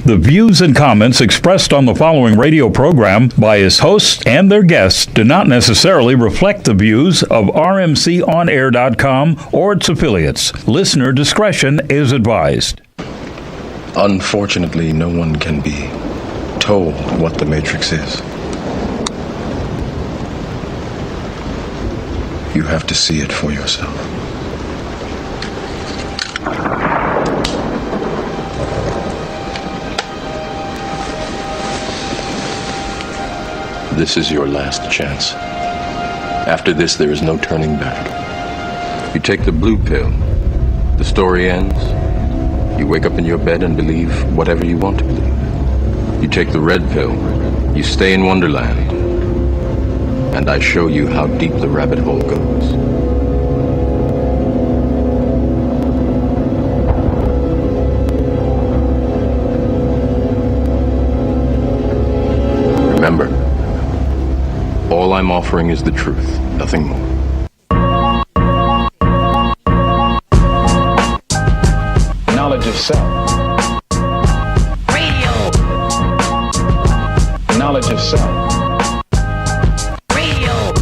The views and comments expressed on the following radio program by its hosts and their guests do not necessarily reflect the views of RMCOnAir.com or its affiliates. Listener discretion is advised. Unfortunately, no one can be told what the Matrix is. You have to see it for yourself. This is your last chance. After this, there is no turning back. You take the blue pill, the story ends. You wake up in your bed and believe whatever you want to believe. You take the red pill, you stay in Wonderland, and I show you how deep the rabbit hole goes. Remember, all I'm offering is the truth, nothing more. Knowledge of self. Radio. Knowledge of self. Radio.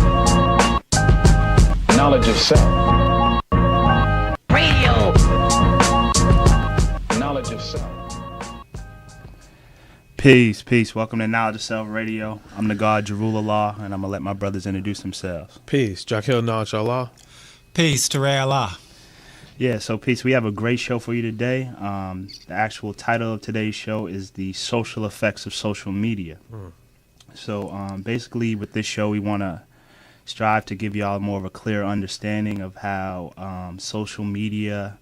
Knowledge of self. Radio. Knowledge of self. Peace. Welcome to Knowledge of Self Radio. I'm the God Jarul Allah, and I'm going to let my brothers introduce themselves. Peace. Jakil Knowledge Allah. Peace. Teray Allah. Yeah, so peace. We have a great show for you today. The actual title of today's show is The Social Effects of Social Media. So basically with this show, we want to strive to give y'all more of a clear understanding of how social media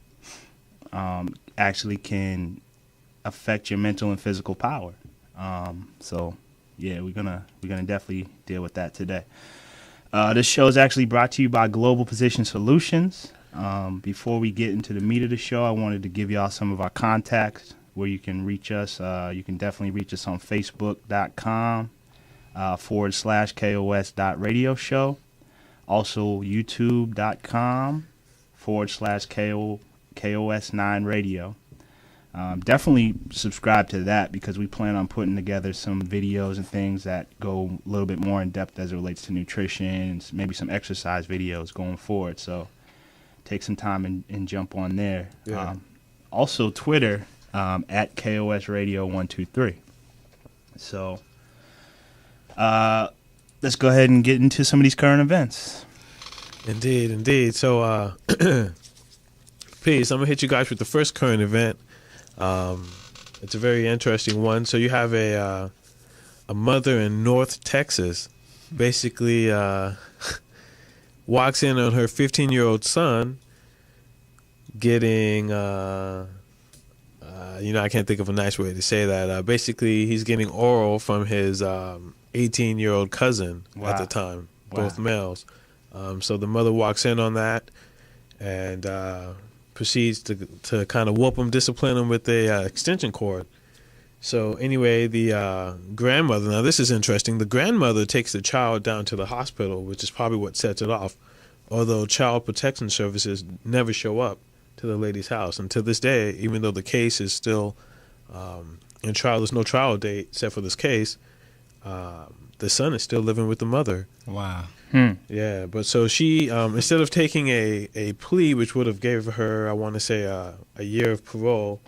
actually can affect your mental and physical power. So yeah, we're gonna definitely deal with that today. This show is actually brought to you by Global Position Solutions. Before we get into the meat of the show, I wanted to give y'all some of our contacts where you can reach us. You can definitely reach us on Facebook.com /KOS.radio show. Also YouTube.com /KOS9 radio. Definitely subscribe to that because we plan on putting together some videos and things that go a little bit more in depth as it relates to nutrition and maybe some exercise videos going forward. So take some time and jump on there. Yeah. Also Twitter at KOS Radio 123. So let's go ahead and get into some of these current events. Indeed. So, peace. I'm going to hit you guys with the first current event. It's a very interesting one. So you have a mother in North Texas basically walks in on her 15-year-old son getting, I can't think of a nice way to say that. Basically, he's getting oral from his 18-year-old cousin at the time, both males. So the mother walks in on that and proceeds to kind of whoop him, discipline him with a extension cord. So anyway, the grandmother, now this is interesting, the grandmother takes the child down to the hospital, which is probably what sets it off, although child protection services never show up to the lady's house. And to this day, even though the case is still in trial, there's no trial date except for this case, the son is still living with the mother. Wow. Yeah, but so she, instead of taking a plea, which would have gave her, I want to say, a year of parole,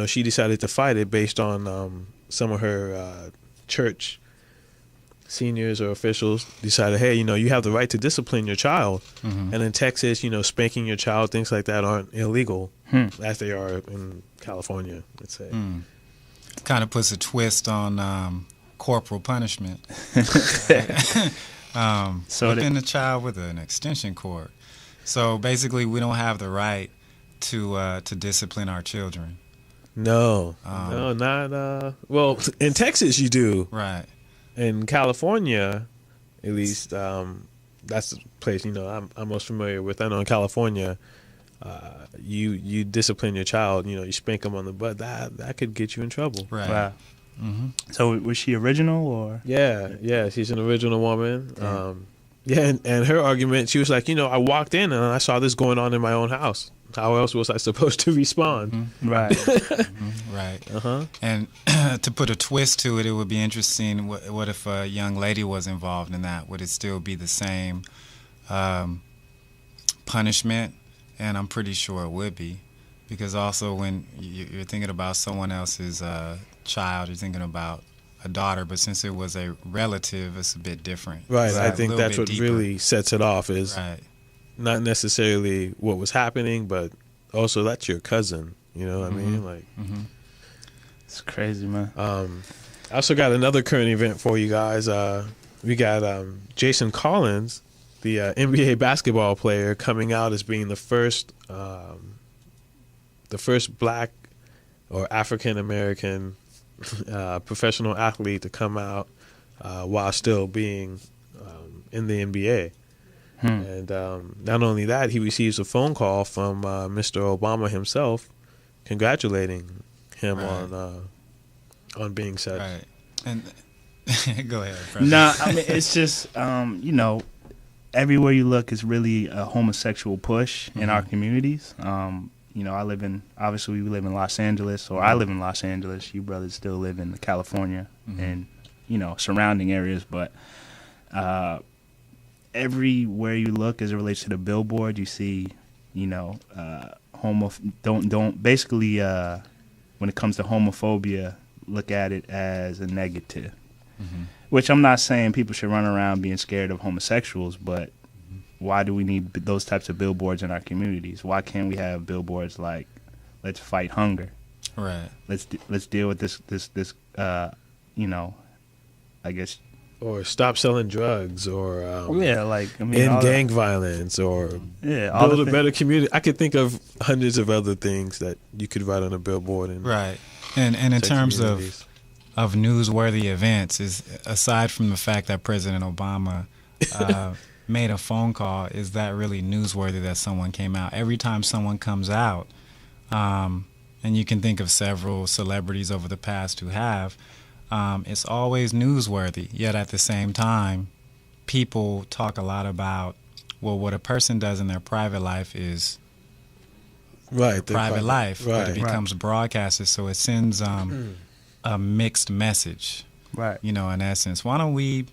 she decided to fight it based on some of her church seniors or officials decided, hey, you have the right to discipline your child. Mm-hmm. And in Texas, spanking your child, things like that aren't illegal as they are in California, let's say. Kind of puts a twist on corporal punishment. So whipping the child with an extension cord. So basically, we don't have the right to discipline our children. No, not. Well, in Texas, you do. Right. In California, at least, that's the place I'm most familiar with. I know in California, you discipline your child. You spank them on the butt. That could get you in trouble. Right. Wow. Mm-hmm. So was she original or? Yeah, she's an original woman. And her argument, she was like, I walked in and I saw this going on in my own house. how else was I supposed to respond? Mm-hmm. Right. Right. And to put a twist to it, it would be interesting. What if a young lady was involved in that? Would it still be the same punishment? And I'm pretty sure it would be, because also when you're thinking about someone else's child, you're thinking about a daughter, but since it was a relative, it's a bit different. Right. It's I a think little that's bit what deeper. really sets it off is Right. not necessarily what was happening, but also that's your cousin. You know what I mean? Like, It's crazy, man. I also got another current event for you guys. We got Jason Collins, the NBA basketball player, coming out as being the first black or African American professional athlete to come out while still being in the NBA. And not only that, he receives a phone call from Mr. Obama himself, congratulating him on being such. Right. And go ahead, President. No, I mean, it's just, you know, everywhere you look is really a homosexual push in our communities. You know, obviously we live in Los Angeles, or I live in Los Angeles. You brothers still live in California and, you know, surrounding areas. But everywhere you look as it relates to the billboard, you see, you know, basically, when it comes to homophobia, look at it as a negative. Which I'm not saying people should run around being scared of homosexuals, but why do we need those types of billboards in our communities? Why can't we have billboards like "Let's fight hunger"? Right. Let's deal with this you know, I guess. Or stop selling drugs, or Yeah, like I mean, end gang violence, or all build the a better community. I could think of hundreds of other things that you could write on a billboard. And Right. And in touch terms communities. of newsworthy events, is aside from the fact that President Obama made a phone call, is that really newsworthy that someone came out? Every time someone comes out, and you can think of several celebrities over the past who have, it's always newsworthy. Yet at the same time, people talk a lot about, well, what a person does in their private life is right, private life, but right. it becomes broadcasted, so it sends a mixed message. right. You know, in essence, why don't we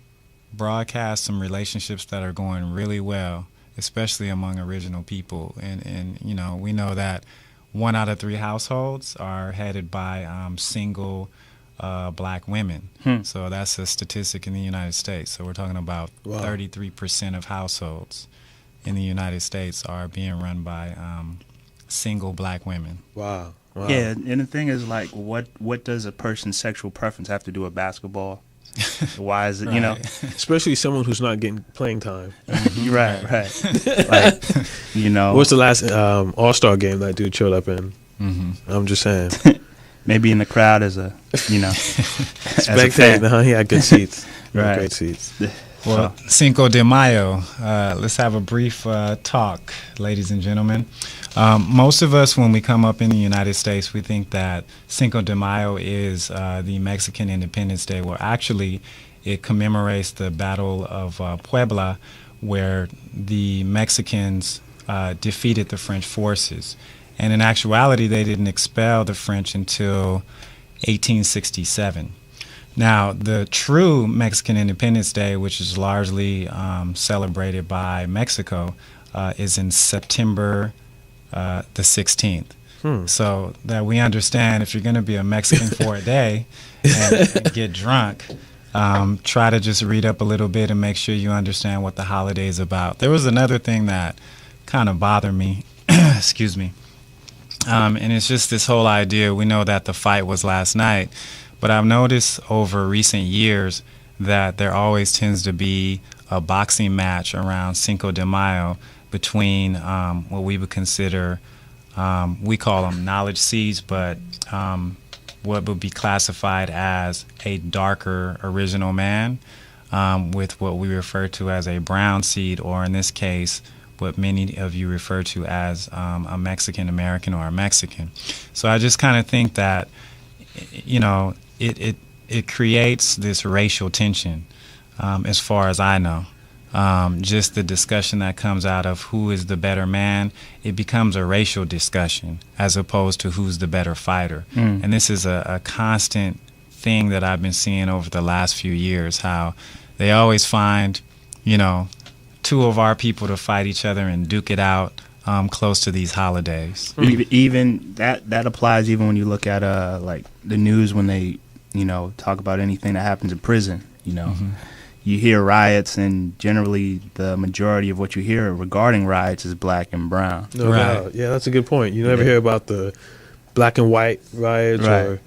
broadcast some relationships that are going really well, especially among original people? And you know, we know that 1 out of 3 households are headed by single black women. So that's a statistic in the United States. So we're talking about 33% of households in the United States are being run by single black women. Wow. Yeah, and the thing is, like, what does a person's sexual preference have to do with basketball? Why is it, you know? Especially someone who's not getting playing time. Right. Like, you know, What's the last All-Star game that dude showed up in? I'm just saying. maybe in the crowd as a, you know, as a fan. Spectating, huh? He had good seats. He had Right. Great seats. Well, Cinco de Mayo, let's have a brief talk, ladies and gentlemen. Most of us, when we come up in the United States, we think that Cinco de Mayo is the Mexican Independence Day. Well, actually, it commemorates the Battle of Puebla, where the Mexicans defeated the French forces. And in actuality, they didn't expel the French until 1867. Now, the true Mexican Independence Day, which is largely celebrated by Mexico, is in September the 16th. So that we understand, if you're going to be a Mexican for a day and get drunk, try to just read up a little bit and make sure you understand what the holiday is about. There was another thing that kind of bothered me, excuse me, and it's just this whole idea. We know that the fight was last night, but I've noticed over recent years that there always tends to be a boxing match around Cinco de Mayo between what we would consider, we call them knowledge seeds, but what would be classified as a darker original man, with what we refer to as a brown seed, or in this case, what many of you refer to as a Mexican American or a Mexican. So I just kind of think that, you know, it creates this racial tension, as far as I know. just the discussion that comes out of who is the better man, it becomes a racial discussion as opposed to who's the better fighter. And this is a constant thing that I've been seeing over the last few years, how they always find, two of our people to fight each other and duke it out close to these holidays. Even that applies even when you look at like the news when they talk about anything that happens in prison. You hear riots, and generally the majority of what you hear regarding riots is black and brown. No doubt. Yeah, that's a good point. You never hear about the black and white riots or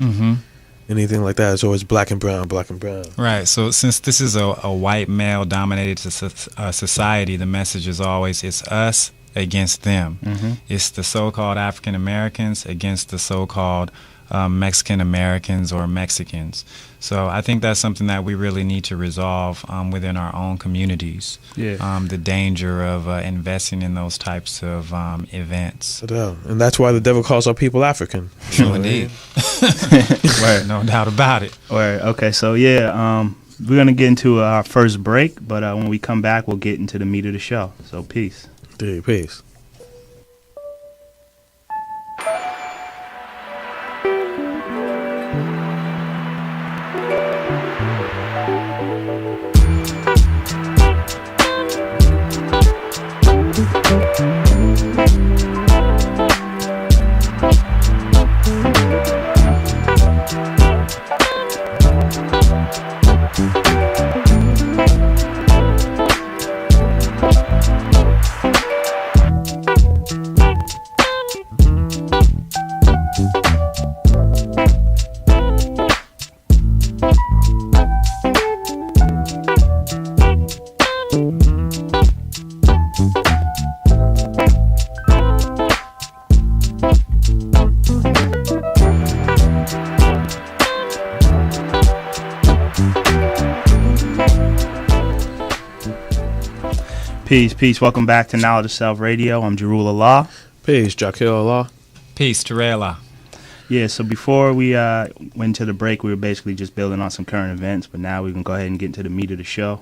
anything like that. It's always black and brown, black and brown. Right. So since this is a white male-dominated society, the message is always it's us against them. It's the so-called African Americans against the so-called Mexican Americans or Mexicans. So I think that's something that we really need to resolve within our own communities. The danger of investing in those types of events. And that's why the devil calls our people African. True indeed. No doubt about it. Okay, so we're going to get into our first break, but when we come back, we'll get into the meat of the show. So peace. Dude, peace. Peace. Welcome back to Knowledge of Self Radio. I'm Jarul Allah. Peace, Jakil Allah. Peace, Terrella. Yeah, so before we went to the break, we were basically just building on some current events, but now we can go ahead and get into the meat of the show.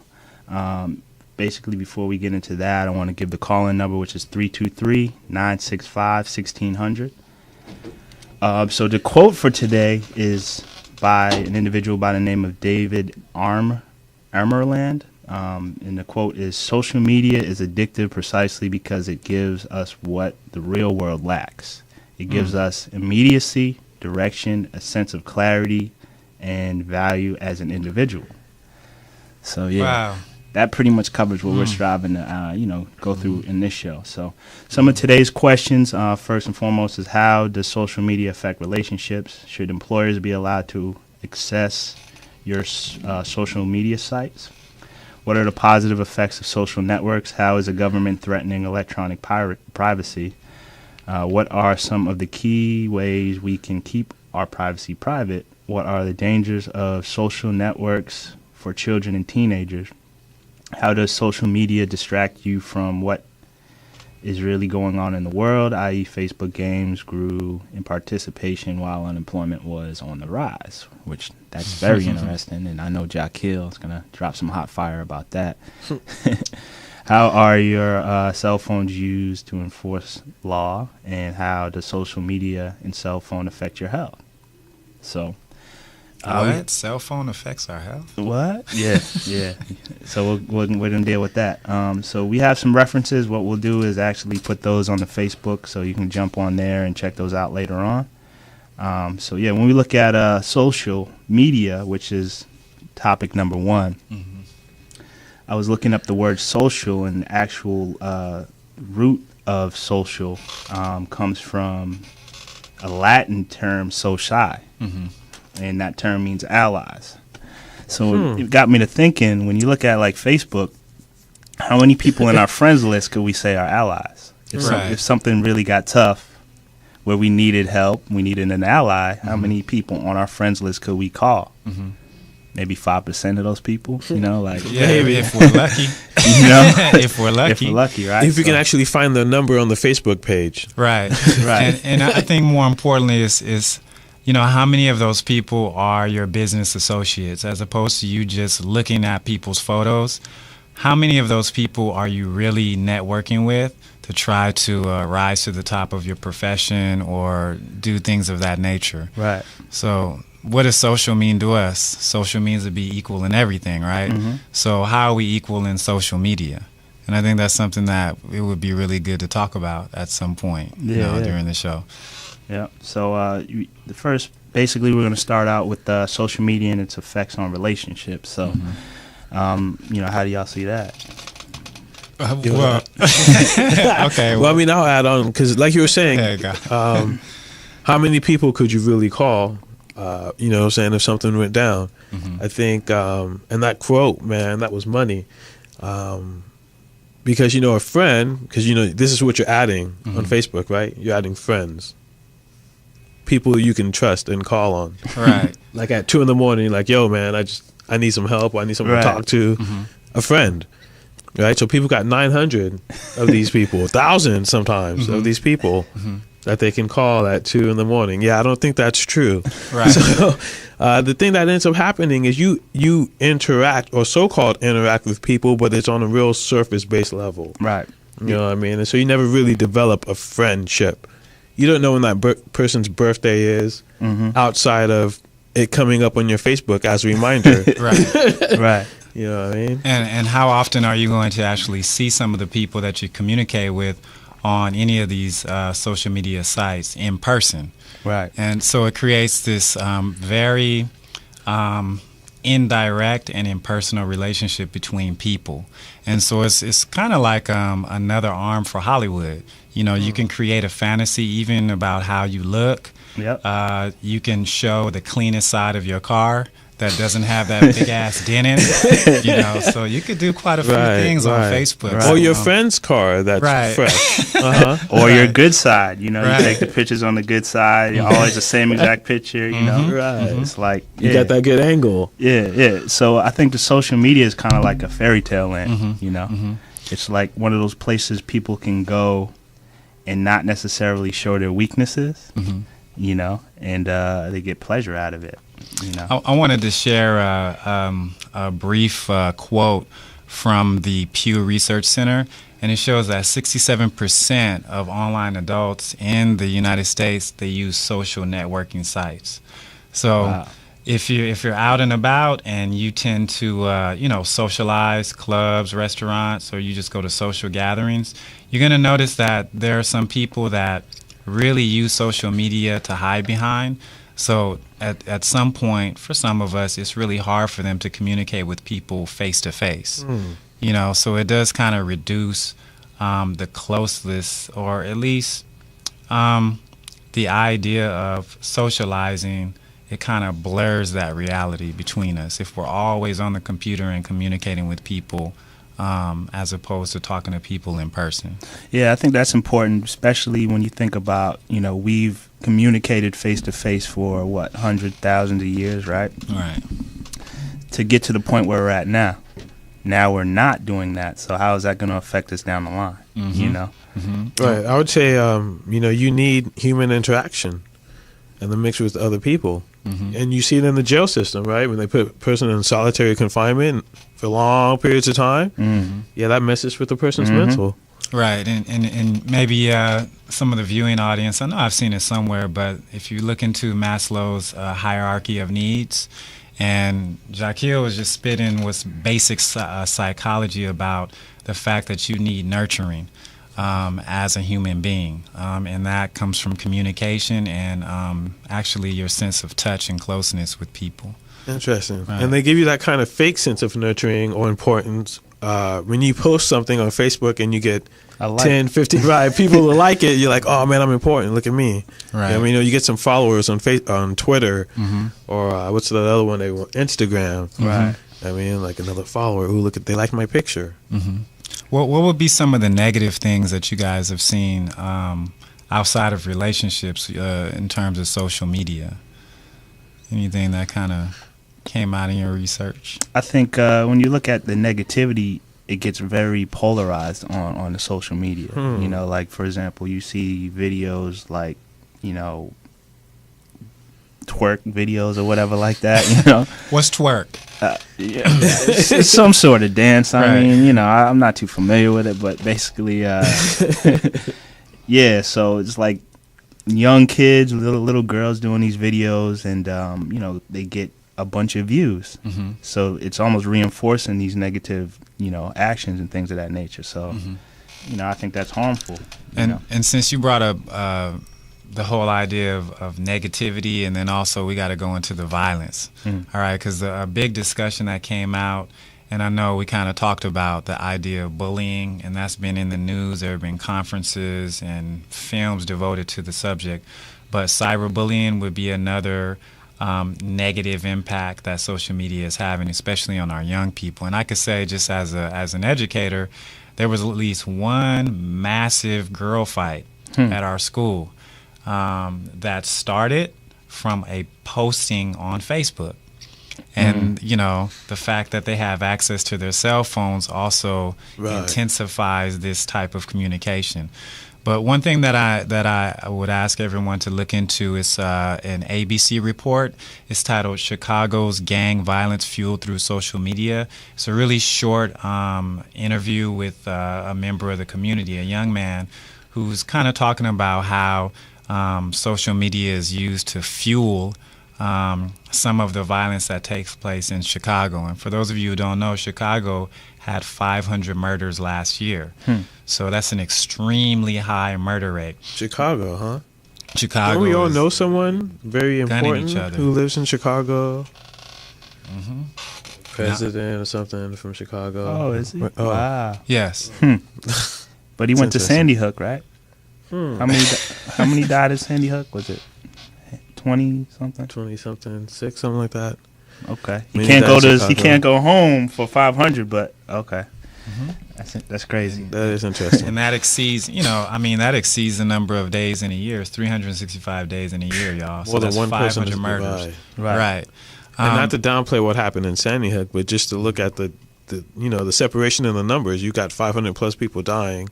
Basically, before we get into that, I want to give the call-in number, which is 323-965-1600. So the quote for today is by an individual by the name of David Armerland. And the quote is, "Social media is addictive precisely because it gives us what the real world lacks. It gives us immediacy, direction, a sense of clarity, and value as an individual." So that pretty much covers what we're striving to go through in this show. So some of today's questions, first and foremost, is how does social media affect relationships? Should employers be allowed to access your social media sites? What are the positive effects of social networks? How is the government threatening electronic privacy? What are some of the key ways we can keep our privacy private? What are the dangers of social networks for children and teenagers? How does social media distract you from what is really going on in the world, i.e. Facebook games grew in participation while unemployment was on the rise, which that's very interesting, and I know Jakil is going to drop some hot fire about that. How are your cell phones used to enforce law, and how does social media and cell phone affect your health? So, what? Cell phone affects our health? What? Yeah. So we're going to deal with that. So we have some references. What we'll do is actually put those on the Facebook so you can jump on there and check those out later on. When we look at social media, which is topic number one, I was looking up the word social, and the actual root of social comes from a Latin term, socii. And that term means allies. So it got me to thinking, when you look at like Facebook, how many people in our friends list could we say are allies? If something really got tough, where we needed help, we needed an ally, how many people on our friends list could we call? Maybe 5% of those people, maybe if we're lucky. If we're lucky, right? If we can actually find the number on the Facebook page. Right. And I think more importantly is how many of those people are your business associates, as opposed to you just looking at people's photos. how many of those people are you really networking with to try to rise to the top of your profession or do things of that nature? Right. So what does social mean to us? Social means to be equal in everything, right? So how are we equal in social media? And I think that's something that it would be really good to talk about at some point, during the show. Yeah. So the first, basically, we're going to start out with social media and its effects on relationships. So, how do y'all see that? Well, okay. Well, I mean, I'll add on because, like you were saying, There you go. how many people could you really call? Saying if something went down, I think, and that quote, man, that was money. Because a friend, because this is what you're adding on Facebook, right? You're adding friends, people you can trust and call on. Right. Like at 2 a.m, like, yo, man, I need some help. I need someone to talk to. A friend, right? So people got 900 of these people, 1,000 sometimes of these people that they can call at 2 a.m. Yeah, I don't think that's true. Right. So the thing that ends up happening is you interact or so-called interact with people, but it's on a real surface-based level. Right. You know what I mean? And so you never really develop a friendship. You don't know when that person's birthday is outside of it coming up on your Facebook as a reminder. Right. Right. You know what I mean? And how often are you going to actually see some of the people that you communicate with on any of these social media sites in person? Right. And so it creates this very indirect and impersonal relationship between people. And so it's kind of like another arm for Hollywood. You can create a fantasy even about how you look. Yep. You can show the cleanest side of your car that doesn't have that big ass dent in it. So you could do quite a few things on Facebook. Right. So, Or your friend's car that's fresh. Or your good side. You take the pictures on the good side. You're always the same exact picture. Right. It's like You got that good angle. Yeah. So I think the social media is kind of like a fairy tale land. It's like one of those places people can go and not necessarily show their weaknesses. And they get pleasure out of it. I wanted to share a brief quote from the Pew Research Center, and it shows that 67% of online adults in the United States, they use social networking sites. So if you're out and about and you tend to socialize, clubs, restaurants, or you just go to social gatherings, you're going to notice that there are some people that really use social media to hide behind. So at some point, for some of us, it's really hard for them to communicate with people face to face. So it does kind of reduce the closeness, or at least the idea of socializing. It kind of blurs that reality between us if we're always on the computer and communicating with people, as opposed to talking to people in person. Yeah, I think that's important, especially when you think about, we've communicated face to face for 100,000 of years, right? Right. To get to the point where we're at now. Now we're not doing that. So how is that going to affect us down the line? Right. I would say, you need human interaction and the mix with other people. And you see it in the jail system, right? When they put a person in solitary confinement for long periods of time, yeah, that messes with the person's mental. Right, and maybe some of the viewing audience, I know I've seen it somewhere, but if you look into Maslow's hierarchy of needs, and Jaquil was just spitting what's basic psychology about the fact that you need nurturing as a human being, and that comes from communication and actually your sense of touch and closeness with people. Interesting. Right. And they give you that kind of fake sense of nurturing or importance when you post something on Facebook and you get 10, 50 people who like it. You're like, oh man, I'm important. Look at me. Right. I mean, you get some followers on on Twitter, or what's the other one they want? Instagram. Right. I mean, like another follower. Ooh, look at, they like my picture. What would be some of the negative things that you guys have seen outside of relationships in terms of social media? Anything that kind of came out in your research? I think when you look at the negativity, it gets very polarized on the social media. Like, for example, you see videos like, twerk videos or whatever like that. You know, What's twerk? yeah, it's some sort of dance. I mean, you know, I'm not too familiar with it, but basically, yeah. So it's like young kids, little girls doing these videos, and you know, they get a bunch of views. Mm-hmm. So it's almost reinforcing these negative, you know, actions and things of that nature. So, you know, I think that's harmful. You know? And since you brought up the whole idea of negativity, and then also we got to go into the violence, all right? Because a big discussion that came out, and I know we kind of talked about the idea of bullying, and that's been in the news. There have been conferences and films devoted to the subject, but cyberbullying would be another negative impact that social media is having, especially on our young people. And I could say, just as an educator, there was at least one massive girl fight at our school that started from a posting on Facebook. And, you know, the fact that they have access to their cell phones also intensifies this type of communication. But one thing that I would ask everyone to look into is an ABC report. It's titled "Chicago's Gang Violence Fueled Through Social Media." It's a really short interview with a member of the community, a young man, who's kind of talking about how social media is used to fuel some of the violence that takes place in Chicago. And for those of you who don't know, Chicago had 500 murders last year. So that's an extremely high murder rate. Chicago, huh? Chicago. Don't we all know someone very important each other. who lives in Chicago? President or something from Chicago. Oh, is he? Oh. Wow. Yes. But he went to interesting. Sandy Hook, right? How many died at Sandy Hook? Was it 20 something? 20-something, 6, something like that. Okay. Many He can't died go in to. He Chicago. can't go home for 500. But okay. That's crazy. That is interesting. And that exceeds, that exceeds the number of days in a year. It's 365 days in a year, y'all. So More than that's one person 500 to murders. survive. Right. And not to downplay what happened in Sandy Hook, but just to look at the separation in the numbers. You got 500 plus people dying,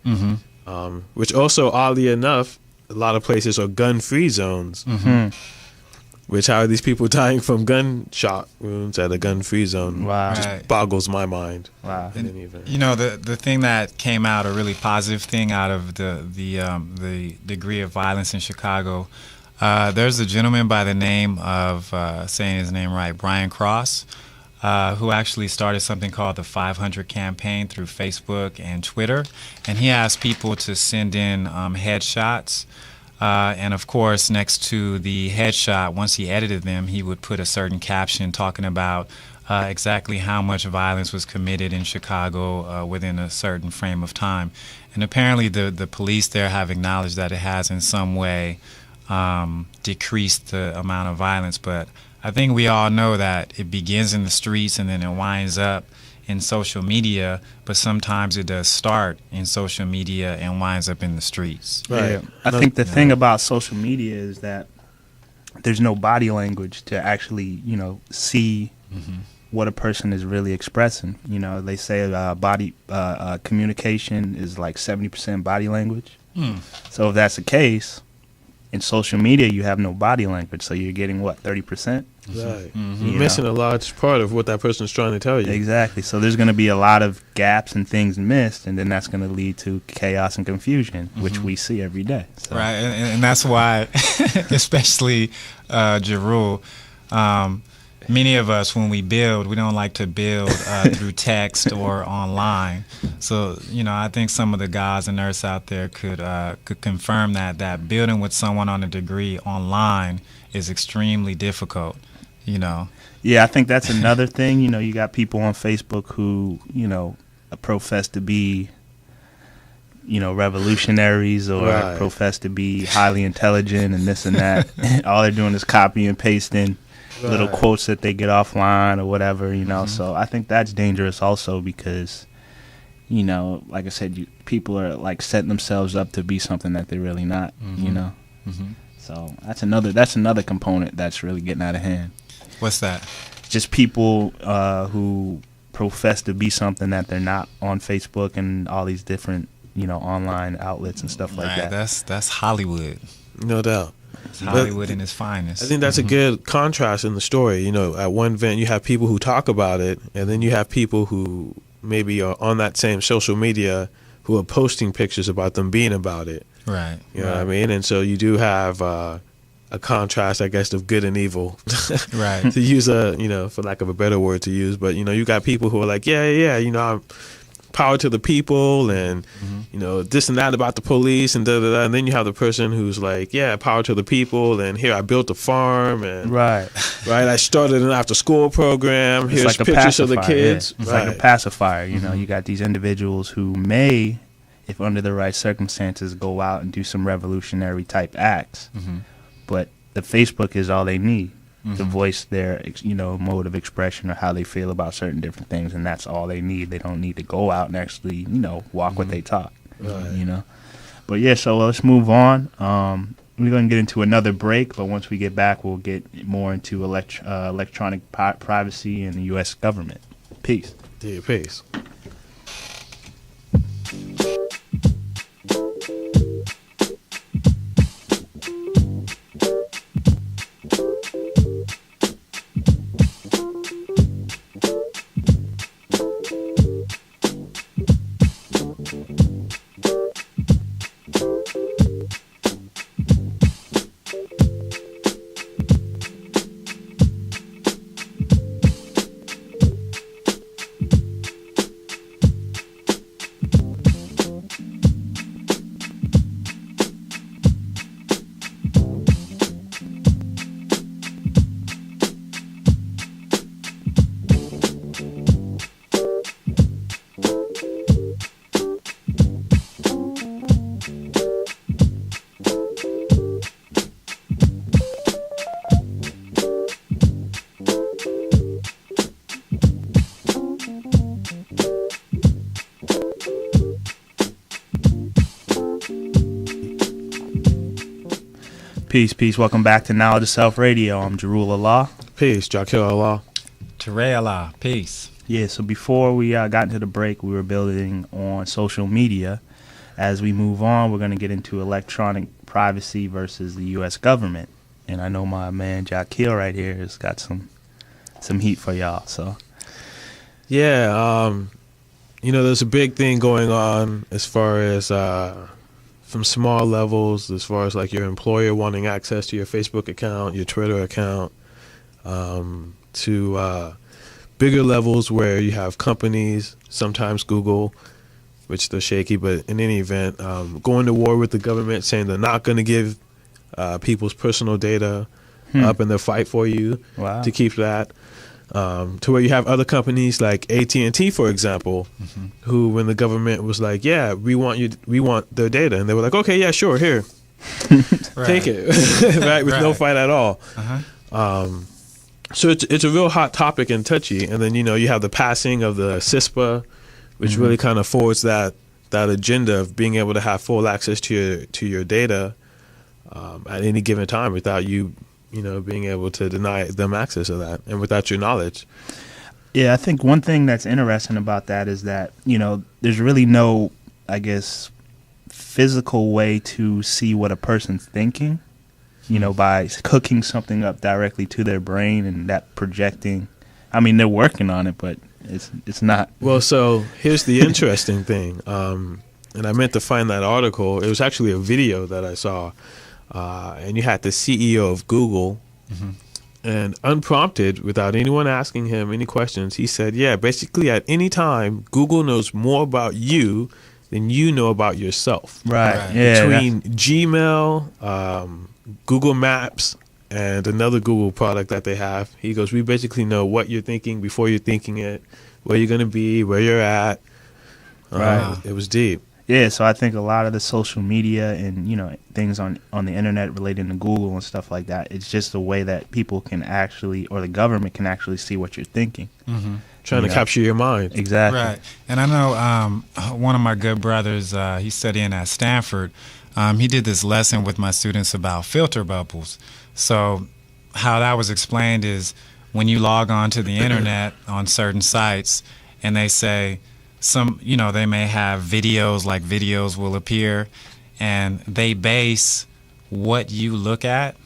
which also, oddly enough, a lot of places are gun-free zones. Which, how are these people dying from gunshot wounds at a gun-free zone? Wow. Just Right. boggles my mind. Wow. In any event. The thing that came out, a really positive thing out of the degree of violence in Chicago, there's a gentleman by the name of, saying his name right, Brian Cross, who actually started something called the 500 campaign through Facebook and Twitter. And he asked people to send in headshots. And of course, next to the headshot, once he edited them, he would put a certain caption talking about exactly how much violence was committed in Chicago within a certain frame of time. And apparently the police there have acknowledged that it has in some way decreased the amount of violence. But I think we all know that it begins in the streets and then it winds up in social media, but sometimes it does start in social media and winds up in the streets. Right. Yeah. I think the thing about social media is that there's no body language to actually, see what a person is really expressing. They say body communication is like 70% body language. So if that's the case, in social media you have no body language, so you're getting what, 30%? Right. You You're missing a large part of what that person is trying to tell you. Exactly. So there's going to be a lot of gaps and things missed, and then that's going to lead to chaos and confusion, which we see every day. So. Right, and that's why, especially Jarul, many of us, when we build, we don't like to build through text or online. So, I think some of the guys and nurses out there could confirm that building with someone on a degree online is extremely difficult. Yeah, I think that's another thing. You got people on Facebook who, profess to be, revolutionaries or Right. profess to be highly intelligent and this and that. All they're doing is copy and pasting little Right. quotes that they get offline or whatever, So I think that's dangerous also because, like I said, people are like setting themselves up to be something that they're really not, So that's another component that's really getting out of hand. What's that? Just people who profess to be something that they're not on Facebook and all these different, online outlets and stuff like Right, that. that's Hollywood. No doubt. It's Hollywood in its finest. I think that's a good contrast in the story. At one event you have people who talk about it, and then you have people who maybe are on that same social media who are posting pictures about them being about it. Right. You know what I mean? And so you do have a contrast, I guess, of good and evil. Right. To use for lack of a better word to use. But, you got people who are like, I'm power to the people and, this and that about the police and da-da-da. And then you have the person who's like, power to the people. And here I built a farm. And Right. I started an after-school program. Here's like a pictures of the pacifier, kids. It's like a pacifier. You got these individuals who may, if under the right circumstances, go out and do some revolutionary type acts. But the Facebook is all they need to voice their, mode of expression or how they feel about certain different things, and that's all they need. They don't need to go out and actually, walk what they talk. Right. But yeah, so let's move on. We're going to get into another break, but once we get back, we'll get more into electronic privacy and the U.S. government. Peace. Yeah, peace. Peace. Welcome back to Knowledge of Self Radio. I'm Jarul Allah. Peace. Jakil Allah. Teray Allah. Peace. Yeah, so before we got into the break, we were building on social media. As we move on, we're going to get into electronic privacy versus the U.S. government. And I know my man Jakil right here has got some heat for y'all. So, yeah, there's a big thing going on as far as from small levels, as far as like your employer wanting access to your Facebook account, your Twitter account, to bigger levels where you have companies, sometimes Google, which they're shaky, but in any event, going to war with the government, saying they're not going to give people's personal data up in their fight for you to keep that. To where you have other companies like AT&T, for example, who, when the government was like, "Yeah, we want their data," and they were like, "Okay, yeah, sure, here, take it," right, with no fight at all. So it's a real hot topic and touchy. And then you have the passing of the CISPA, which really kind of forwards that agenda of being able to have full access to your data at any given time without you being able to deny them access to that and without your knowledge. Yeah, I think one thing that's interesting about that is that, there's really no, I guess, physical way to see what a person's thinking, by hooking something up directly to their brain and that projecting. I mean, they're working on it, but it's not. Well, so here's the interesting thing. And I meant to find that article. It was actually a video that I saw. And you had the CEO of Google, and unprompted, without anyone asking him any questions, he said, yeah, basically at any time, Google knows more about you than you know about yourself. Right. Yeah, between Gmail, Google Maps, and another Google product that they have, he goes, we basically know what you're thinking before you're thinking it, where you're going to be, where you're at. Right. It was deep. Yeah, so I think a lot of the social media and, things on the internet relating to Google and stuff like that, it's just a way that people can actually, or the government can actually see what you're thinking. Trying to capture your mind. Exactly. Right. And I know one of my good brothers, he's studying at Stanford. He did this lesson with my students about filter bubbles. So how that was explained is when you log on to the internet on certain sites and they say, they may have videos, like videos will appear, and they base what you look at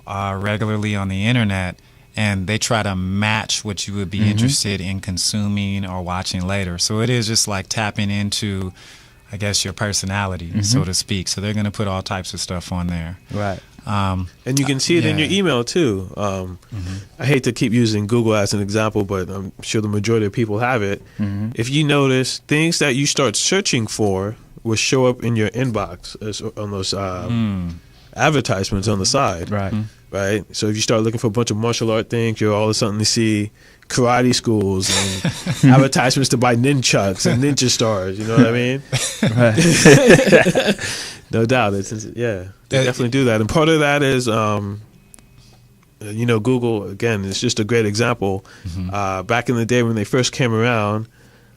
regularly on the internet, and they try to match what you would be interested in consuming or watching later. So it is just like tapping into, I guess, your personality, so to speak. So they're going to put all types of stuff on there. Right. And you can see it in your email too. I hate to keep using Google as an example, but I'm sure the majority of people have it. If you notice, things that you start searching for will show up in your inbox on those advertisements on the side. Right. Right. So if you start looking for a bunch of martial art things, you'll all of a sudden see karate schools and advertisements to buy nunchucks and ninja stars. You know what I mean? Right. No doubt. They definitely do that. And part of that is, Google, again, it's just a great example. Back in the day when they first came around,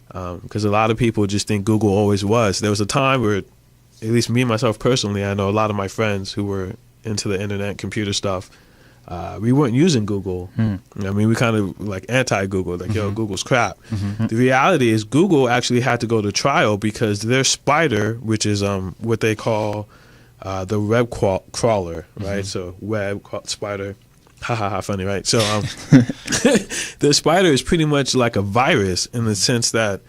because a lot of people just think Google always was. There was a time where, at least me, myself personally, I know a lot of my friends who were into the internet, computer stuff, we weren't using Google. I mean, we kind of like anti-Google, like, yo, Google's crap. The reality is Google actually had to go to trial because their Spider, which is what they call the web crawler, right? So web Spider, funny, right? So the Spider is pretty much like a virus in the sense that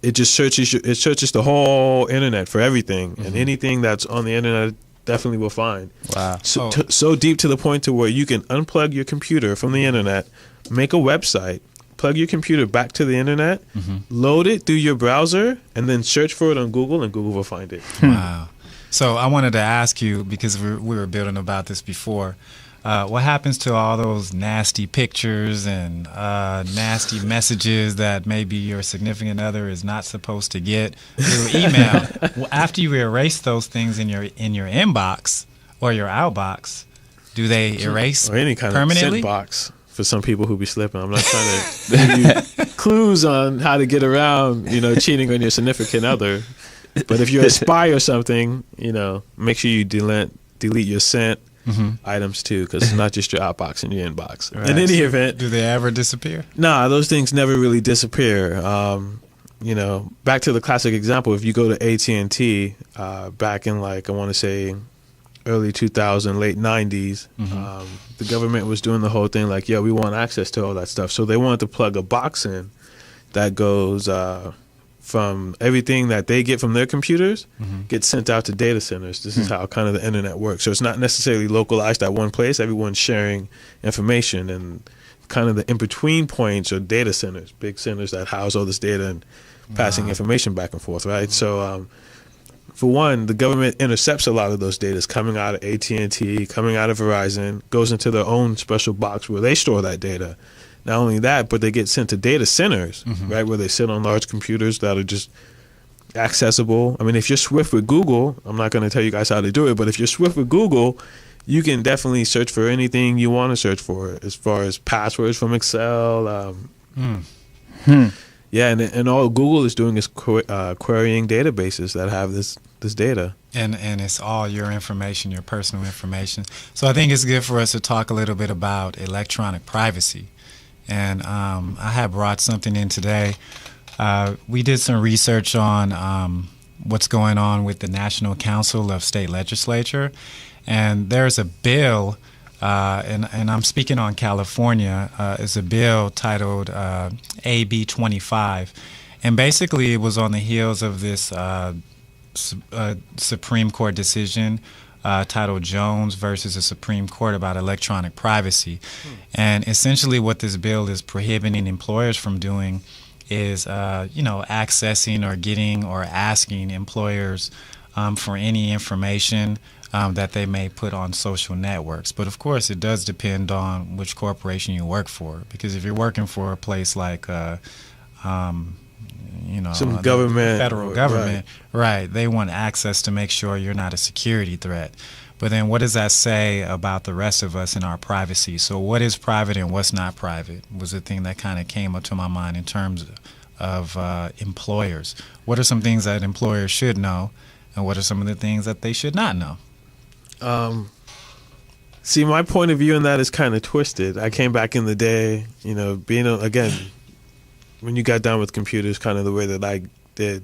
it just searches the whole internet for everything, and anything that's on the internet definitely will find. Wow. So deep to the point to where you can unplug your computer from the internet, make a website, plug your computer back to the internet, load it through your browser, and then search for it on Google, and Google will find it. Wow. So I wanted to ask you, because we were building about this before, what happens to all those nasty pictures and nasty messages that maybe your significant other is not supposed to get through email? Well, after you erase those things in your inbox or your outbox, do they erase or any kind permanently? Of sent box for some people who be slipping. I'm not trying to give you clues on how to get around, cheating on your significant other. But if you're a spy or something, make sure you delete your sent items too, because it's not just your outbox and your inbox. Right. In any event, do they ever disappear? Nah, those things never really disappear. Back to the classic example, if you go to AT&T back in I want to say early 2000, late 90s, the government was doing the whole thing like, we want access to all that stuff. So they wanted to plug a box in that goes from everything that they get from their computers gets sent out to data centers. This is how kind of the internet works. So it's not necessarily localized at one place. Everyone's sharing information, and kind of the in-between points are data centers, big centers that house all this data and passing information back and forth, right? So for one, the government intercepts a lot of those data coming out of AT&T, coming out of Verizon, goes into their own special box where they store that data. Not only that, but they get sent to data centers, right, where they sit on large computers that are just accessible. I mean, if you're swift with Google, I'm not going to tell you guys how to do it, but if you're swift with Google, you can definitely search for anything you want to search for, as far as passwords from Excel. Yeah, and all Google is doing is querying databases that have this data. And it's all your information, your personal information. So I think it's good for us to talk a little bit about electronic privacy. And I have brought something in today. We did some research on what's going on with the National Council of State Legislature. And there's a bill, and I'm speaking on California, it's a bill titled AB 25. And basically it was on the heels of this Supreme Court decision titled Jones versus the Supreme Court about electronic privacy. And essentially what this bill is prohibiting employers from doing is, accessing or getting or asking employers for any information that they may put on social networks. But of course, it does depend on which corporation you work for. Because if you're working for a place like some government, federal government, right? They want access to make sure you're not a security threat. But then what does that say about the rest of us and our privacy? So what is private and what's not private was the thing that kind of came up to my mind in terms of employers. What are some things that employers should know, and what are some of the things that they should not know? See, my point of view on that is kind of twisted. I came back in the day, being again, when you got down with computers kind of the way that I did,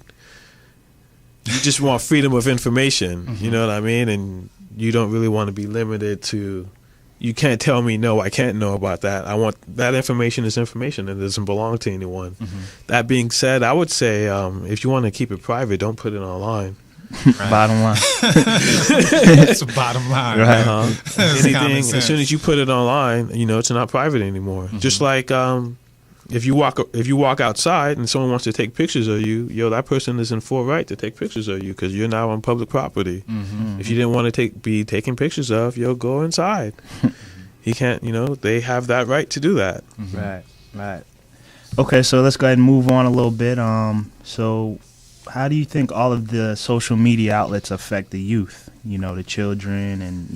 you just want freedom of information. You know what I mean? And you don't really want to be limited to. You can't tell me no. I can't know about that. I want that information is information and it doesn't belong to anyone. That being said, I would say if you want to keep it private, don't put it online. Right. Bottom line. It's the bottom line. Right. Anything as soon as you put it online, it's not private anymore. Just like if you walk outside and someone wants to take pictures of you, that person is in full right to take pictures of you because you're now on public property. If you didn't want to be taken pictures of, go inside. He can't. They have that right to do that. Right. Okay, so let's go ahead and move on a little bit. So how do you think all of the social media outlets affect the youth? The children and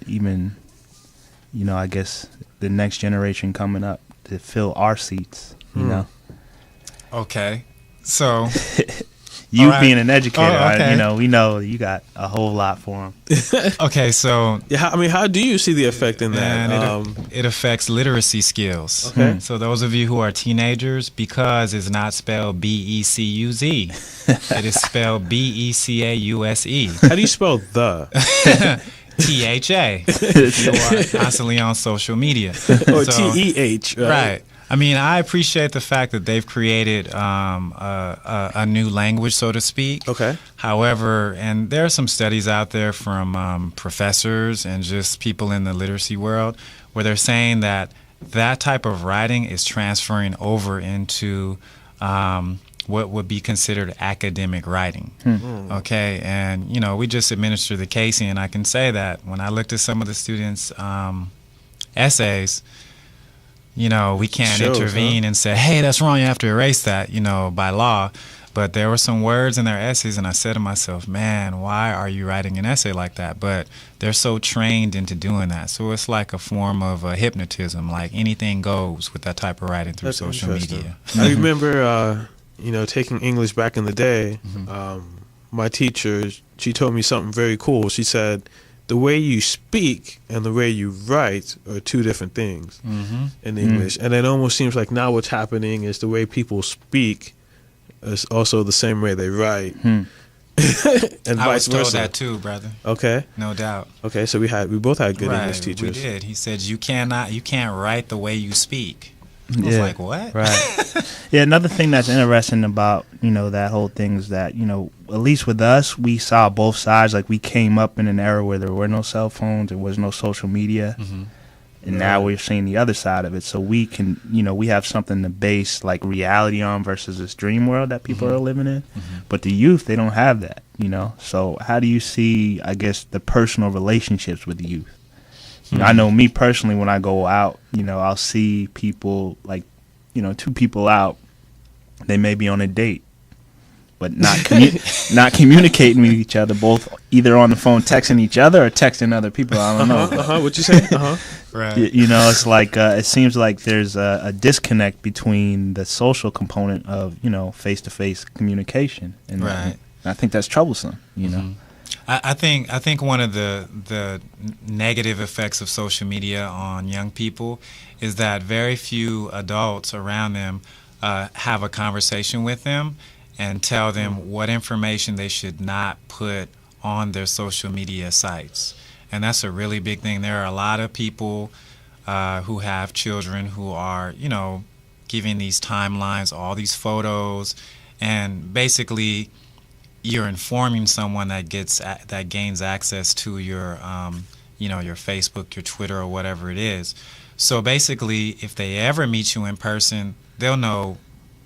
even I guess the next generation coming up to fill our seats. Okay, so you right. being an educator, okay. we know you got a whole lot for them. Okay, so how do you see the effect in that? And it affects literacy skills. Okay. So those of you who are teenagers, because it's not spelled B-E-C-U-Z, it is spelled B-E-C-A-U-S-E. How do you spell the? T-H-A. You are constantly on social media. Or T-E-H. Right. I mean, I appreciate the fact that they've created a new language, so to speak. Okay. However, and there are some studies out there from professors and just people in the literacy world where they're saying that type of writing is transferring over into what would be considered academic writing. Okay, and we just administered the Casey, and I can say that when I looked at some of the students' essays, we can't intervene and say, hey, that's wrong, you have to erase that, by law. But there were some words in their essays, and I said to myself, man, why are you writing an essay like that? But they're so trained into doing that. So it's like a form of hypnotism, like anything goes with that type of writing through social media. I remember, taking English back in the day. My teacher, she told me something very cool. She said, the way you speak and the way you write are two different things in English. And it almost seems like now what's happening is the way people speak is also the same way they write. And I was vice told versa. that too, brother. Okay. No doubt. Okay, so we both had good Right, English teachers. We did. He said you can't write the way you speak. I was like, what? Right. Yeah, another thing that's interesting about, that whole thing is that, at least with us, we saw both sides. Like, we came up in an era where there were no cell phones, there was no social media, and now we're seeing the other side of it. So we can, we have something to base, like, reality on versus this dream world that people are living in. But the youth, they don't have that, So how do you see, I guess, the personal relationships with the youth? I know me personally, when I go out, I'll see people like, two people out. They may be on a date, but not communicating with each other, both either on the phone texting each other or texting other people. I don't know. What'd you say? Right. It's like it seems like there's a disconnect between the social component of face-to-face communication, and right. I think that's troublesome. I think one of the negative effects of social media on young people is that very few adults around them have a conversation with them and tell them what information they should not put on their social media sites. And that's a really big thing. There are a lot of people who have children who are, giving these timelines, all these photos, and basically you're informing someone that gains access to your your Facebook, your Twitter, or whatever it is. So basically, if they ever meet you in person, they'll know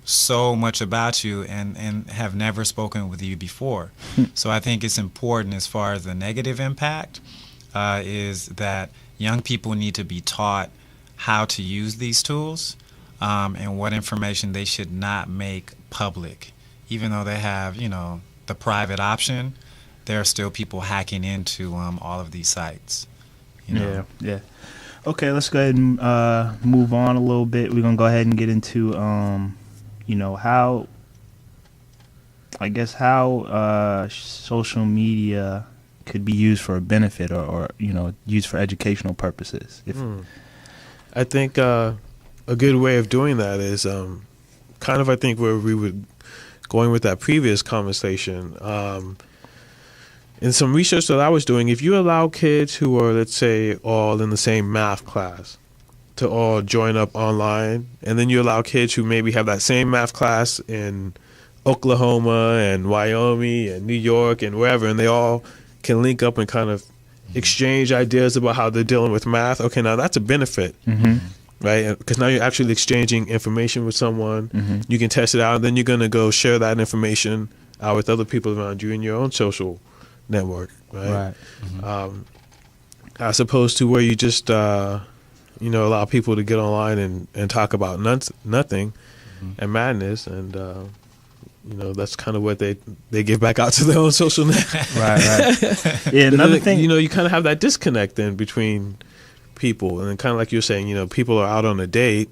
so much about you and have never spoken with you before. So I think it's important as far as the negative impact is that young people need to be taught how to use these tools and what information they should not make public. Even though they have, the private option, there are still people hacking into all of these sites. Yeah. Okay, let's go ahead and move on a little bit. We're gonna go ahead and get into, how social media could be used for a benefit or used for educational purposes. I think a good way of doing that is kind of, I think, where we would going with that previous conversation, in some research that I was doing, if you allow kids who are, let's say, all in the same math class to all join up online, and then you allow kids who maybe have that same math class in Oklahoma and Wyoming and New York and wherever, and they all can link up and kind of exchange ideas about how they're dealing with math. Okay, now that's a benefit, right? Because now you're actually exchanging information with someone. You can test it out, and then you're going to go share that information out with other people around you in your own social network, right? As opposed to where you just allow people to get online and talk about nothing and madness, and that's kind of what they give back out to their own social network. Right. Yeah, another thing, you kind of have that disconnect then between people, and then kind of like you're saying, people are out on a date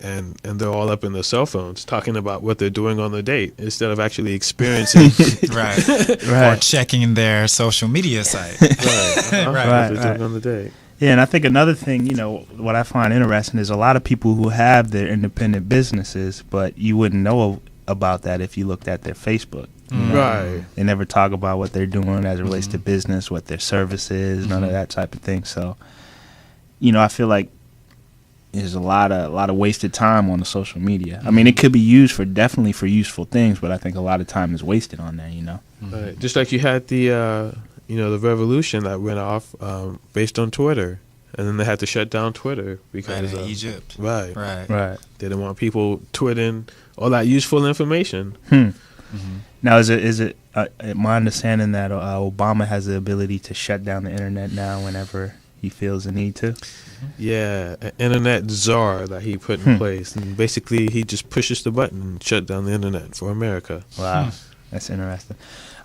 and they're all up in their cell phones talking about what they're doing on the date instead of actually experiencing right. Or checking their social media site. What they're doing on the date. Yeah, and I think another thing, what I find interesting is a lot of people who have their independent businesses, but you wouldn't know about that if you looked at their Facebook. Right. They never talk about what they're doing as it relates to business, what their service is, none of that type of thing. So, I feel like there's a lot of wasted time on the social media. I mean, it could be used definitely for useful things, but I think a lot of time is wasted on there, Right. Just like you had the the revolution that went off based on Twitter, and then they had to shut down Twitter because of Egypt. Right. Right. They didn't want people tweeting all that useful information. Now, is it my understanding that Obama has the ability to shut down the internet now whenever he feels the need to? Yeah, an internet czar that he put in place, and basically he just pushes the button and shut down the internet for America. Wow, that's interesting.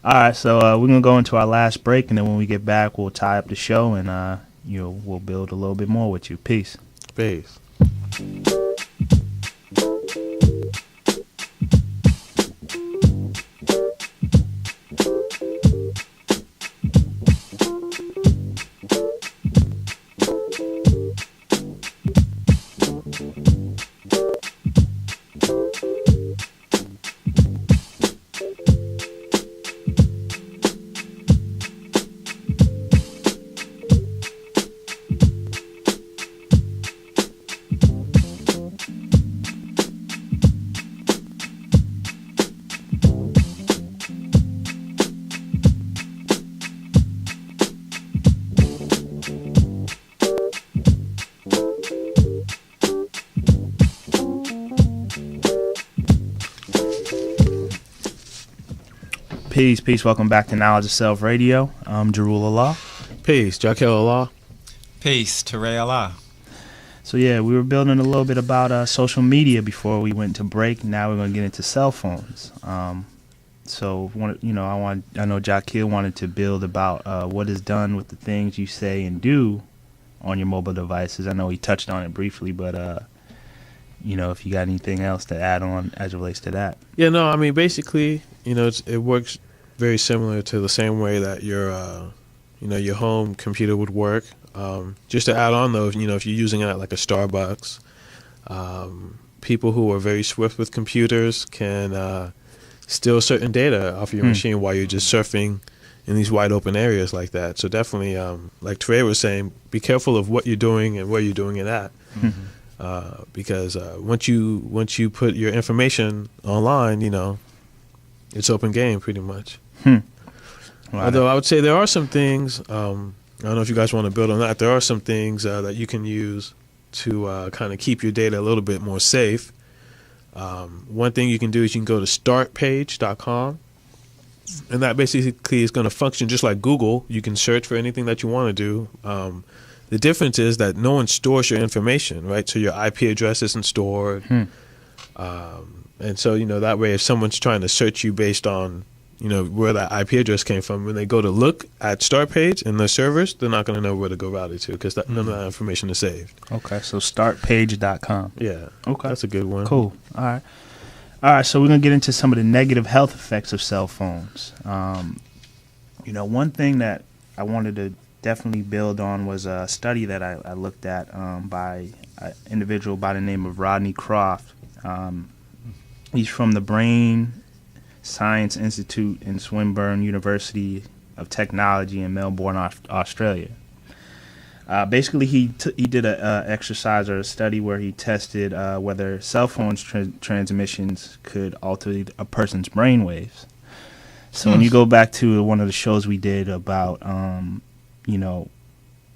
All right, so we're gonna go into our last break, and then when we get back, we'll tie up the show, and we'll build a little bit more with you. Peace. Peace. Peace. Welcome back to Knowledge of Self Radio. I'm Jarul Allah. Peace. Jaquel Allah. Peace. Teray Allah. So yeah, we were building a little bit about social media before we went to break. Now we're going to get into cell phones. I know Jaquel wanted to build about what is done with the things you say and do on your mobile devices. I know he touched on it briefly, but if you got anything else to add on as it relates to that. Yeah, no, I mean, basically, it works very similar to the same way that your home computer would work. Just to add on, though, if you're using it at like a Starbucks, people who are very swift with computers can steal certain data off your machine while you're just surfing in these wide open areas like that. So definitely, like Trey was saying, be careful of what you're doing and where you're doing it at. Because once you put your information online, it's open game pretty much. Although I would say there are some things, I don't know if you guys want to build on that, there are some things that you can use to kind of keep your data a little bit more safe. One thing you can do is you can go to startpage.com, and that basically is going to function just like Google. You can search for anything that you want to do. The difference is that no one stores your information, right? So your IP address isn't stored. And so, that way if someone's trying to search you based on, where that IP address came from, when they go to look at Start Page in their servers, they're not going to know where to go routed to because none of that information is saved. Okay, so startpage.com. Yeah. Okay. That's a good one. Cool. All right, so we're going to get into some of the negative health effects of cell phones. One thing that I wanted to definitely build on was a study that I looked at by an individual by the name of Rodney Croft. He's from the Brain Science Institute and Swinburne University of Technology in Melbourne, Australia. Basically, he did a exercise or a study where he tested whether cell phone transmissions could alter a person's brain waves. So when you go back to one of the shows we did about,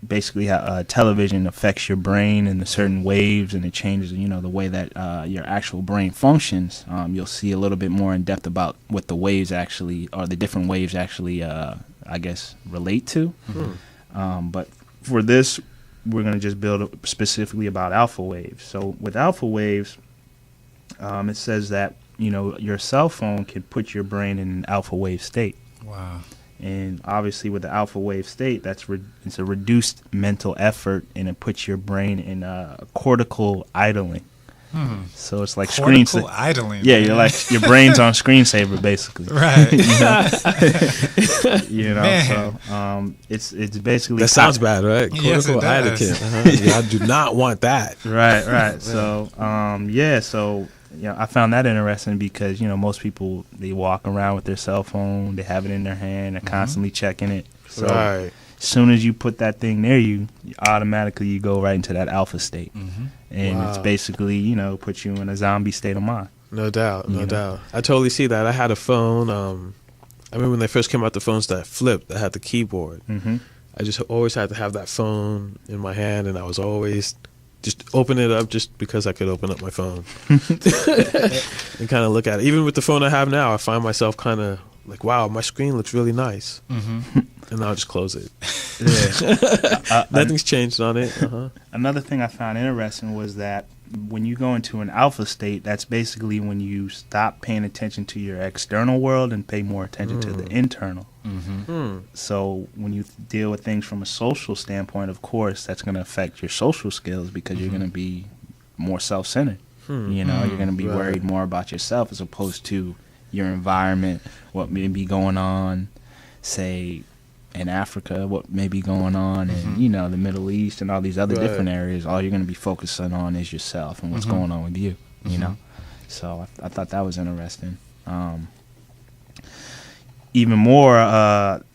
basically how television affects your brain and the certain waves, and it changes, the way that your actual brain functions, you'll see a little bit more in depth about what the waves actually, or the different waves actually, I guess, relate to. But for this, we're going to just build specifically about alpha waves. So with alpha waves, it says that, your cell phone can put your brain in an alpha wave state. Wow. And obviously with the alpha wave state, it's a reduced mental effort, and it puts your brain in cortical idling. So it's like cortical idling. Yeah, man. you're like, your brain's on screensaver basically. Right. So it's basically That sounds bad, right? Yes, it Cortical does. idling. Yeah, I do not want that. Right. So I found that interesting because most people, they walk around with their cell phone, they have it in their hand, they're constantly checking it. So Right. as soon as you put that thing near you, automatically you go right into that alpha state, and it's basically puts you in a zombie state of mind. No doubt, no doubt. I totally see that. I had a phone. I remember when they first came out, the phones that flipped, that had the keyboard. I just always had to have that phone in my hand, and I was always just open it up just because I could open up my phone and kind of look at it. Even with the phone I have now, I find myself kind of like, wow, my screen looks really nice. And I'll just close it. Nothing's changed on it. Another thing I found interesting was that when you go into an alpha state, that's basically when you stop paying attention to your external world and pay more attention to the internal. So when you deal with things from a social standpoint, of course, that's going to affect your social skills because you're going to be more self-centered. You're going to be worried more about yourself as opposed to your environment, what may be going on, say, in Africa, what may be going on in, the Middle East and all these other different areas. All you're going to be focusing on is yourself and what's going on with you, So I thought that was interesting. Even more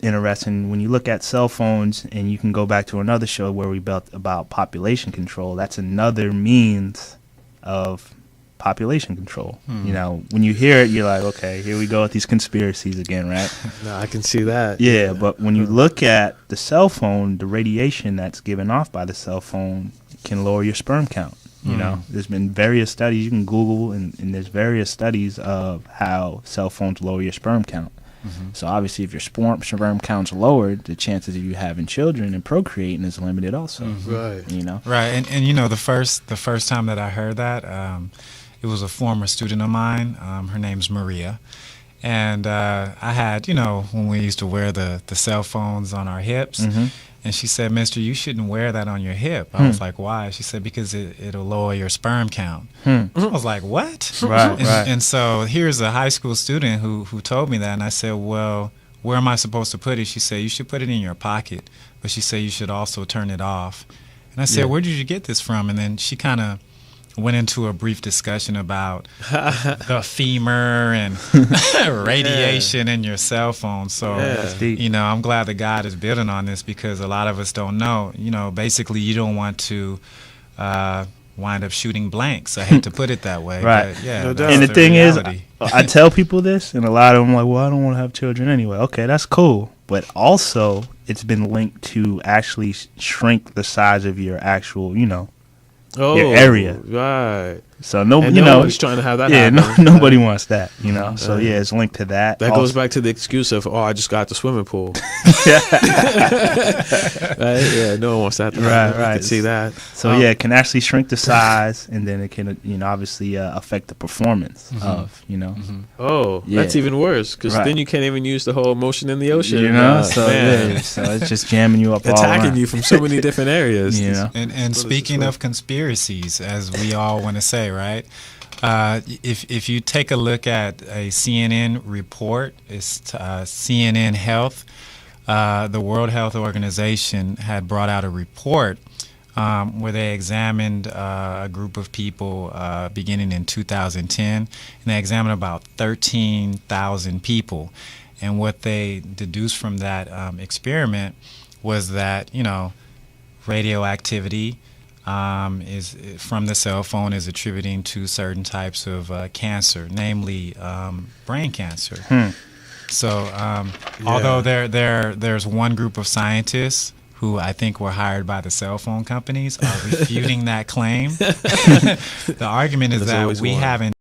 interesting, when you look at cell phones, and you can go back to another show where we built about population control, that's another means of population control. When you hear it, you're like, okay, here we go with these conspiracies again, right? No, I can see that. Yeah, but when you look at the cell phone, the radiation that's given off by the cell phone can lower your sperm count. There's been various studies you can Google, and there's various studies of how cell phones lower your sperm count. So obviously, if your sperm count's lowered, the chances of you having children and procreating is limited also. Right. Right, and the first time that I heard that, it was a former student of mine. Her name's Maria. And I had, when we used to wear the cell phones on our hips, and she said, "Mister, you shouldn't wear that on your hip." I was like, "Why?" She said, "Because it'll lower your sperm count." I was like, "What?" Right. And so here's a high school student who told me that, and I said, "Well, where am I supposed to put it?" She said, "You should put it in your pocket," but she said, "You should also turn it off." And I said, "Where did you get this from?" And then she kind of went into a brief discussion about the femur and radiation in your cell phone. So, I'm glad that God is building on this because a lot of us don't know. Basically, you don't want to wind up shooting blanks. I hate to put it that way. Right. But, yeah. No doubt. And the thing reality. is, I tell people this, and a lot of them are like, well, I don't want to have children anyway. Okay, that's cool. But also, it's been linked to actually shrink the size of your actual, your area. Right. So nobody nobody's trying to have that happen. Nobody wants that, So it's linked to that. That goes back to the excuse of, I just got the swimming pool. Right? Yeah, no one wants that to happen. Right. I can see that. So it can actually shrink the size, and then it can, obviously affect the performance of, Oh, that's even worse because then you can't even use the whole motion in the ocean. So it's just jamming you up, attacking you from so many different areas. And speaking of conspiracies, as we all want to say, right? If you take a look at a CNN report, it's CNN Health. The World Health Organization had brought out a report where they examined a group of people beginning in 2010, and they examined about 13,000 people. And what they deduced from that experiment was that, radioactivity is from the cell phone is attributing to certain types of cancer, namely brain cancer. So although there's one group of scientists who I think were hired by the cell phone companies are refuting that claim, the argument is that we haven't